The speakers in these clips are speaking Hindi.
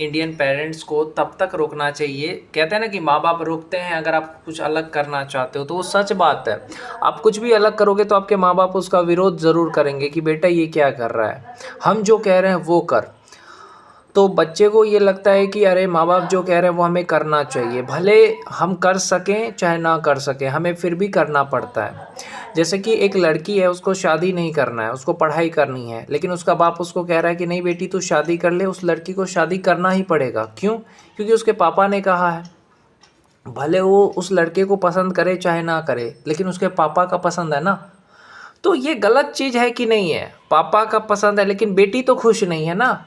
इंडियन पेरेंट्स को तब तक रोकना चाहिए। कहते हैं ना कि माँ बाप रोकते हैं अगर आप कुछ अलग करना चाहते हो, तो वो सच बात है। आप कुछ भी अलग करोगे तो आपके माँ बाप उसका विरोध ज़रूर करेंगे कि बेटा ये क्या कर रहा है, हम जो कह रहे हैं वो कर। तो बच्चे को ये लगता है कि अरे माँ बाप जो कह रहे हैं वो हमें करना चाहिए, भले हम कर सकें चाहे ना कर सकें, हमें फिर भी करना पड़ता है। जैसे कि एक लड़की है, उसको शादी नहीं करना है, उसको पढ़ाई करनी है, लेकिन उसका बाप उसको कह रहा है कि नहीं बेटी तू शादी कर ले। उस लड़की को शादी करना ही पड़ेगा। क्यों? क्योंकि उसके पापा ने कहा है। भले वो उस लड़के को पसंद करे चाहे ना करे, लेकिन उसके पापा का पसंद है ना। तो ये गलत चीज़ है कि नहीं है? पापा का पसंद है लेकिन बेटी तो खुश नहीं है ना।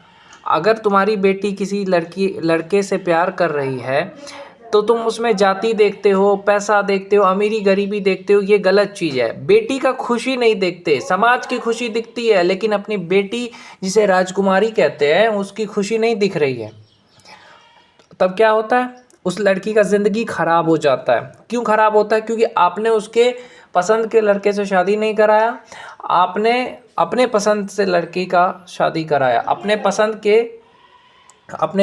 अगर तुम्हारी बेटी किसी लड़के से प्यार कर रही है तो तुम उसमें जाति देखते हो, पैसा देखते हो, अमीरी गरीबी देखते हो, ये गलत चीज़ है। बेटी का खुशी नहीं देखते, समाज की खुशी दिखती है, लेकिन अपनी बेटी जिसे राजकुमारी कहते हैं उसकी खुशी नहीं दिख रही है। तब क्या होता है? उस लड़की का ज़िंदगी ख़राब हो जाता है। क्यों ख़राब होता है? क्योंकि आपने उसके पसंद के लड़के से शादी नहीं कराया, आपने अपने पसंद से लड़की का शादी कराया, अपने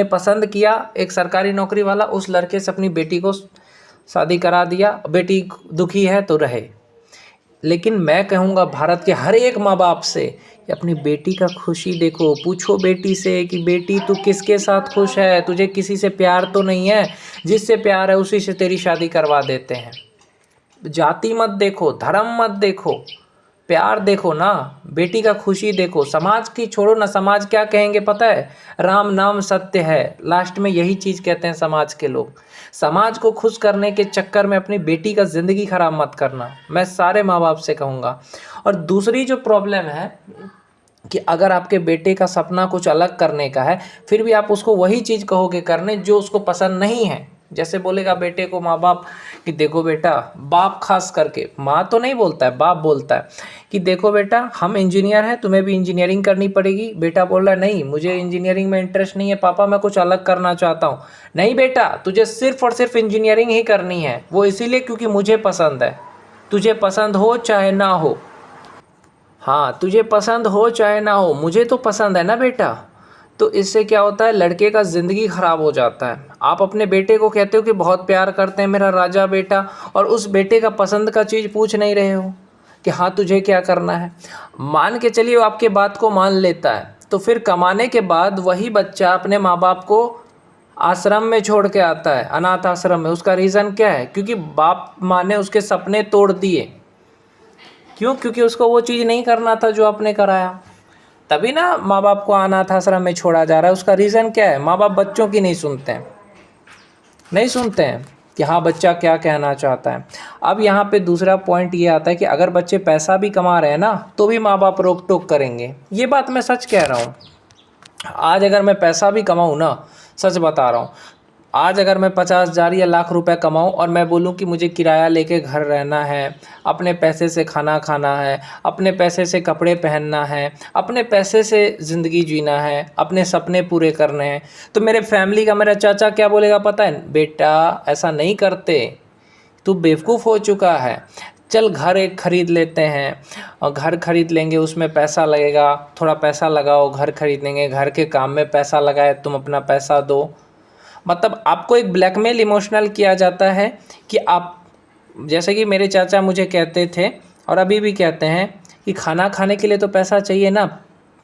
पसंद किया एक सरकारी नौकरी वाला, उस लड़के से अपनी बेटी को शादी करा दिया। बेटी दुखी है तो रहे। लेकिन मैं कहूँगा भारत के हर एक माँ बाप से कि अपनी बेटी का खुशी देखो। पूछो बेटी से कि बेटी तू किसके साथ खुश है, तुझे किसी से प्यार तो नहीं है? जिससे प्यार है उसी से तेरी शादी करवा देते हैं। जाति मत देखो, धर्म मत देखो, प्यार देखो ना। बेटी का खुशी देखो। समाज की छोड़ो ना, समाज क्या कहेंगे पता है? राम नाम सत्य है, लास्ट में यही चीज़ कहते हैं समाज के लोग। समाज को खुश करने के चक्कर में अपनी बेटी का ज़िंदगी ख़राब मत करना, मैं सारे माँ बाप से कहूँगा। और दूसरी जो प्रॉब्लम है कि अगर आपके बेटे का सपना कुछ अलग करने का है, फिर भी आप उसको वही चीज़ कहोगे करने जो उसको पसंद नहीं है। जैसे बोलेगा बेटे को माँ बाप कि देखो बेटा, बाप खास करके, माँ तो नहीं बोलता है, बाप बोलता है कि देखो बेटा हम इंजीनियर हैं, तुम्हें भी इंजीनियरिंग करनी पड़ेगी। बेटा बोल रहा है नहीं मुझे इंजीनियरिंग में इंटरेस्ट नहीं है पापा, मैं कुछ अलग करना चाहता हूँ। नहीं बेटा, तुझे सिर्फ और सिर्फ इंजीनियरिंग ही करनी है, वो इसीलिए क्योंकि मुझे पसंद है। तुझे पसंद हो चाहे ना हो, हाँ तुझे पसंद हो चाहे ना हो, मुझे तो पसंद है ना बेटा। तो इससे क्या होता है? लड़के का ज़िंदगी ख़राब हो जाता है। आप अपने बेटे को कहते हो कि बहुत प्यार करते हैं मेरा राजा बेटा, और उस बेटे का पसंद का चीज़ पूछ नहीं रहे हो कि हाँ तुझे क्या करना है। मान के चलिए वो आपके बात को मान लेता है, तो फिर कमाने के बाद वही बच्चा अपने माँ बाप को आश्रम में छोड़ के आता है, अनाथ आश्रम में। उसका रीज़न क्या है? क्योंकि बाप माँ ने उसके सपने तोड़ दिए। क्यों? क्योंकि उसको वो चीज़ नहीं करना था जो आपने कराया। तभी ना माँ बाप को अनाथ आश्रम में छोड़ा जा रहा है। उसका रीज़न क्या है? माँ बाप बच्चों की नहीं सुनते हैं, नहीं सुनते हैं कि हाँ बच्चा क्या कहना चाहता है। अब यहाँ पे दूसरा पॉइंट ये आता है कि अगर बच्चे पैसा भी कमा रहे हैं ना, तो भी माँ बाप रोक टोक करेंगे। ये बात मैं सच कह रहा हूँ। आज अगर मैं पैसा भी कमाऊँ ना, सच बता रहा हूँ, आज अगर मैं 50,000 या लाख रुपए कमाऊँ और मैं बोलूँ कि मुझे किराया लेके घर रहना है, अपने पैसे से खाना खाना है, अपने पैसे से कपड़े पहनना है, अपने पैसे से ज़िंदगी जीना है, अपने सपने पूरे करने हैं, तो मेरे फैमिली का मेरा चाचा क्या बोलेगा पता है? बेटा ऐसा नहीं करते, तू बेवकूफ़ हो चुका है, चल घर एक ख़रीद लेते हैं, और घर ख़रीद लेंगे उसमें पैसा लगेगा, थोड़ा पैसा लगाओ, घर ख़रीद लेंगे, घर के काम में पैसा लगाए, तुम अपना पैसा दो। मतलब आपको एक ब्लैकमेल इमोशनल किया जाता है कि आप, जैसे कि मेरे चाचा मुझे कहते थे और अभी भी कहते हैं कि खाना खाने के लिए तो पैसा चाहिए ना।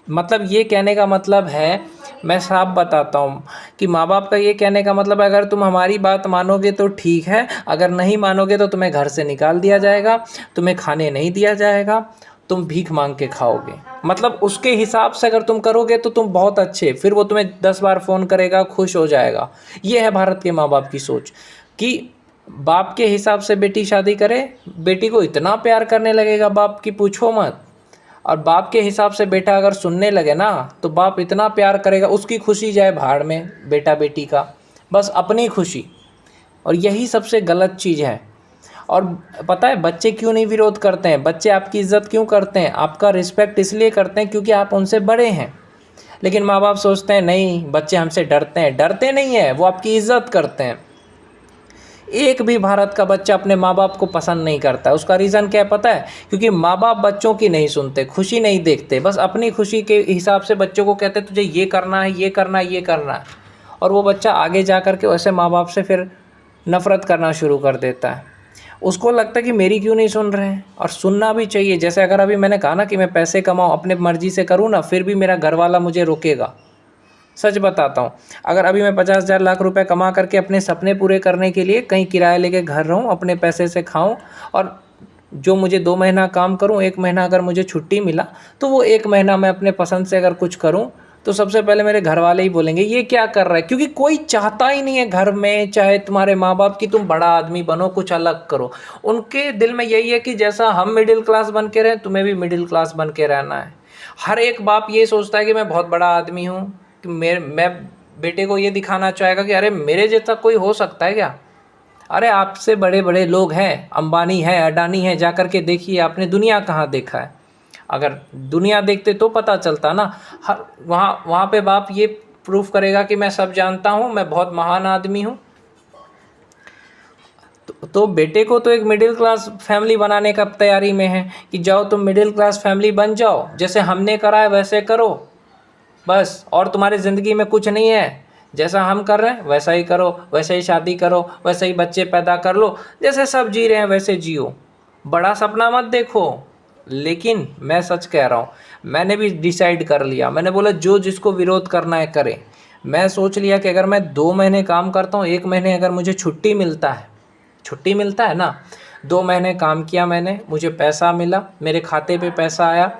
मतलब ये कहने का मतलब है, मैं साफ बताता हूँ कि माँ बाप का ये कहने का मतलब है अगर तुम हमारी बात मानोगे तो ठीक है, अगर नहीं मानोगे तो तुम्हें घर से निकाल दिया जाएगा, तुम्हें खाने नहीं दिया जाएगा, तुम भीख मांग के खाओगे। मतलब उसके हिसाब से अगर तुम करोगे तो तुम बहुत अच्छे, फिर वो तुम्हें 10 बार फ़ोन करेगा, खुश हो जाएगा। ये है भारत के माँ बाप की सोच कि बाप के हिसाब से बेटी शादी करे, बेटी को इतना प्यार करने लगेगा बाप की पूछो मत। और बाप के हिसाब से बेटा अगर सुनने लगे ना, तो बाप इतना प्यार करेगा, उसकी खुशी जाए भाड़ में बेटा बेटी का, बस अपनी खुशी। और यही सबसे गलत चीज़ है। और पता है बच्चे क्यों नहीं विरोध करते हैं? बच्चे आपकी इज़्ज़त क्यों करते हैं? आपका रिस्पेक्ट इसलिए करते हैं क्योंकि आप उनसे बड़े हैं। लेकिन माँ बाप सोचते हैं नहीं बच्चे हमसे डरते हैं। डरते नहीं है, वो आपकी इज़्ज़त करते हैं। एक भी भारत का बच्चा अपने माँ बाप को पसंद नहीं करता। उसका रीज़न क्या है पता है? क्योंकि माँ बाप बच्चों की नहीं सुनते, खुशी नहीं देखते, बस अपनी खुशी के हिसाब से बच्चों को कहते तुझे ये करना है, ये करना है, ये करना है। और वो बच्चा आगे जा कर के वैसे माँ बाप से फिर नफ़रत करना शुरू कर देता है। उसको लगता है कि मेरी क्यों नहीं सुन रहे हैं, और सुनना भी चाहिए। जैसे अगर अभी मैंने कहा ना कि मैं पैसे कमाऊँ अपने मर्ज़ी से करूँ ना, फिर भी मेरा घर वाला मुझे रोकेगा। सच बताता हूँ, अगर अभी मैं 50,000 लाख रुपए कमा करके अपने सपने पूरे करने के लिए कहीं किराया लेके घर रहूँ, अपने पैसे से खाऊँ, और जो मुझे 2 महीना काम करूँ, 1 महीना अगर मुझे छुट्टी मिला, तो वो 1 महीना मैं अपने पसंद से अगर कुछ करूँ, तो सबसे पहले मेरे घर वाले ही बोलेंगे ये क्या कर रहा है। क्योंकि कोई चाहता ही नहीं है घर में, चाहे तुम्हारे माँ बाप, की तुम बड़ा आदमी बनो, कुछ अलग करो। उनके दिल में यही है कि जैसा हम मिडिल क्लास बन के रहें, तुम्हें भी मिडिल क्लास बन के रहना है। हर एक बाप ये सोचता है कि मैं बहुत बड़ा आदमी हूँ, कि मैं बेटे को ये दिखाना चाहेगा कि अरे मेरे जैसा कोई हो सकता है क्या। अरे आपसे बड़े बड़े लोग हैं, अंबानी है, अडानी है, जा कर के देखिए आपने दुनिया कहाँ देखा है। अगर दुनिया देखते तो पता चलता ना। हर वहाँ वहाँ पे बाप ये प्रूफ करेगा कि मैं सब जानता हूँ, मैं बहुत महान आदमी हूँ। तो बेटे को तो एक मिडिल क्लास फैमिली बनाने का तैयारी में है कि जाओ तुम मिडिल क्लास फैमिली बन जाओ, जैसे हमने करा है वैसे करो बस, और तुम्हारी ज़िंदगी में कुछ नहीं है। जैसा हम कर रहे हैं वैसा ही करो, वैसे ही शादी करो, वैसे ही बच्चे पैदा कर लो, जैसे सब जी रहे हैं वैसे जियो, बड़ा सपना मत देखो। लेकिन मैं सच कह रहा हूँ, मैंने भी डिसाइड कर लिया, मैंने बोला जो जिसको विरोध करना है करे। मैं सोच लिया कि अगर मैं 2 महीने काम करता हूँ, 1 महीने अगर मुझे छुट्टी मिलता है ना, 2 महीने काम किया मैंने, मुझे पैसा मिला, मेरे खाते पे पैसा आया,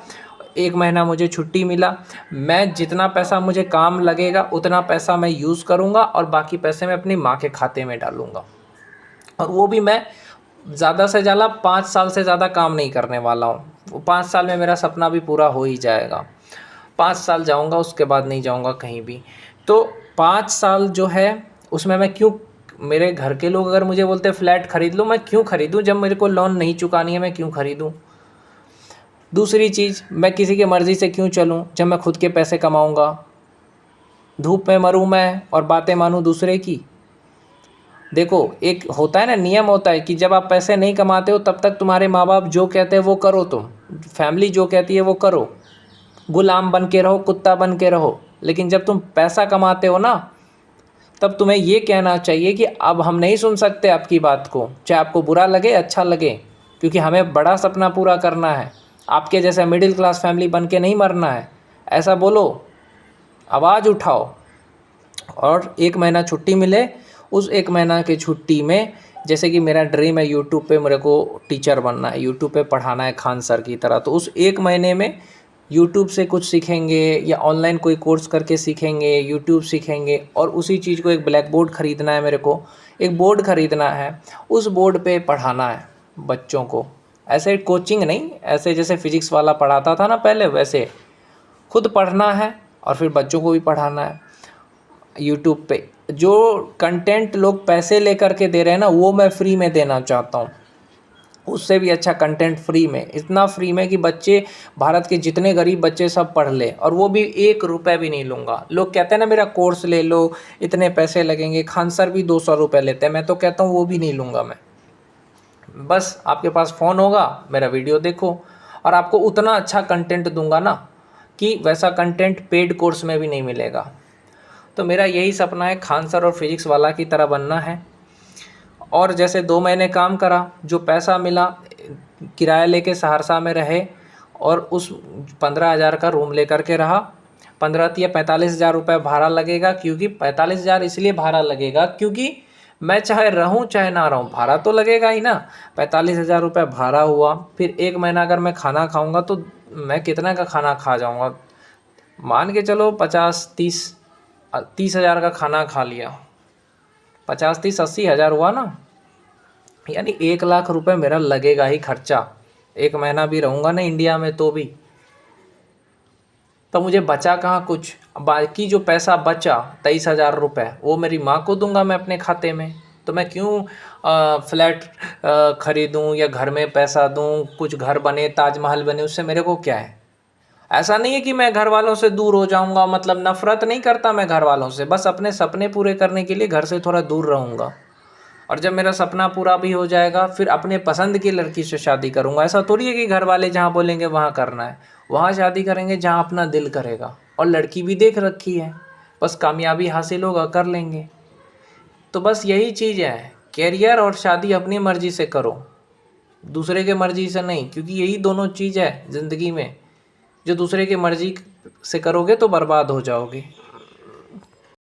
1 महीना मुझे छुट्टी मिला, मैं जितना पैसा मुझे काम लगेगा उतना पैसा मैं यूज़ करूँगा, और बाकी पैसे मैं अपनी माँ के खाते में डालूँगा। और वो भी मैं ज़्यादा से ज़्यादा 5 साल से ज़्यादा काम नहीं करने वाला हूँ। वो 5 साल में मेरा सपना भी पूरा हो ही जाएगा। 5 साल जाऊँगा, उसके बाद नहीं जाऊँगा कहीं भी। तो 5 साल जो है उसमें मैं क्यों, मेरे घर के लोग अगर मुझे बोलते फ्लैट खरीद लो, मैं क्यों खरीदूँ जब मेरे को लोन नहीं चुकानी है, मैं क्यों खरीदूँ। दूसरी चीज़, मैं किसी की मर्ज़ी से क्यों चलूँ जब मैं खुद के पैसे कमाऊँगा। धूप में मरूँ मैं और बातें मानूँ दूसरे की। देखो एक होता है ना, नियम होता है कि जब आप पैसे नहीं कमाते हो तब तक तुम्हारे माँ बाप जो कहते हैं वो करो, तुम फैमिली जो कहती है वो करो, गुलाम बन के रहो, कुत्ता बन के रहो। लेकिन जब तुम पैसा कमाते हो ना, तब तुम्हें ये कहना चाहिए कि अब हम नहीं सुन सकते आपकी बात को, चाहे आपको बुरा लगे अच्छा लगे, क्योंकि हमें बड़ा सपना पूरा करना है, आपके जैसे मिडिल क्लास फैमिली बन के नहीं मरना है। ऐसा बोलो, आवाज़ उठाओ। और 1 महीना छुट्टी मिले, उस 1 महीना की छुट्टी में, जैसे कि मेरा ड्रीम है यूट्यूब पे मेरे को टीचर बनना है, यूट्यूब पे पढ़ाना है खान सर की तरह, तो उस 1 महीने में यूट्यूब से कुछ सीखेंगे या ऑनलाइन कोई कोर्स करके सीखेंगे, यूट्यूब सीखेंगे, और उसी चीज़ को एक ब्लैक बोर्ड ख़रीदना है, मेरे को एक बोर्ड ख़रीदना है, उस बोर्ड पे पढ़ाना है बच्चों को। ऐसे कोचिंग नहीं, ऐसे जैसे फिजिक्स वाला पढ़ाता था ना पहले, वैसे खुद पढ़ना है और फिर बच्चों को भी पढ़ाना है। यूट्यूब पे जो कंटेंट लोग पैसे लेकर के दे रहे हैं ना, वो मैं फ्री में देना चाहता हूँ। उससे भी अच्छा कंटेंट फ्री में, इतना फ्री में कि बच्चे, भारत के जितने गरीब बच्चे सब पढ़ ले, और वो भी 1 रुपये भी नहीं लूँगा। लोग कहते हैं ना मेरा कोर्स ले लो, इतने पैसे लगेंगे, खान सर भी 200 रुपये लेते हैं, मैं तो कहता हूँ वो भी नहीं लूँगा मैं। बस आपके पास फ़ोन होगा, मेरा वीडियो देखो, और आपको उतना अच्छा कंटेंट दूंगा ना कि वैसा कंटेंट पेड कोर्स में भी नहीं मिलेगा। तो मेरा यही सपना है, खान सर और फिजिक्स वाला की तरह बनना है। और जैसे 2 महीने काम करा, जो पैसा मिला, किराया लेके सहरसा में रहे, और उस 15,000 का रूम लेकर के रहा। 15 या 45,000 रुपये भाड़ा लगेगा, क्योंकि 45,000 इसलिए भाड़ा लगेगा क्योंकि मैं चाहे रहूं चाहे ना रहूं, भाड़ा तो लगेगा ही ना। 45,000 रुपये भाड़ा हुआ, फिर 1 महीना अगर मैं खाना खाऊंगा तो मैं कितना का खाना खा जाऊंगा, मान के चलो 30,000 का खाना खा लिया, 50, 30, 80,000 हुआ ना, यानी 1 लाख रुपए मेरा लगेगा ही खर्चा। 1 महीना भी रहूँगा ना इंडिया में तो भी, तो मुझे बचा कहाँ कुछ। बाकी जो पैसा बचा 23,000 रुपये, वो मेरी माँ को दूंगा मैं अपने खाते में। तो मैं क्यों फ्लैट ख़रीदूँ या घर में पैसा दूँ, कुछ घर बने, ताजमहल बने, उससे मेरे को क्या है। ऐसा नहीं है कि मैं घर वालों से दूर हो जाऊंगा, मतलब नफ़रत नहीं करता मैं घर वालों से, बस अपने सपने पूरे करने के लिए घर से थोड़ा दूर रहूँगा। और जब मेरा सपना पूरा भी हो जाएगा, फिर अपने पसंद की लड़की से शादी करूँगा। ऐसा थोड़ी है कि घर वाले जहाँ बोलेंगे वहाँ करना है, वहाँ शादी करेंगे जहाँ अपना दिल करेगा। और लड़की भी देख रखी है, बस कामयाबी हासिल होगा, कर लेंगे। तो बस यही चीज़ है, कैरियर और शादी अपनी मर्ज़ी से करो, दूसरे के मर्ज़ी से नहीं, क्योंकि यही दोनों चीज़ है ज़िंदगी में, जो दूसरे के मर्ज़ी से करोगे तो बर्बाद हो जाओगे।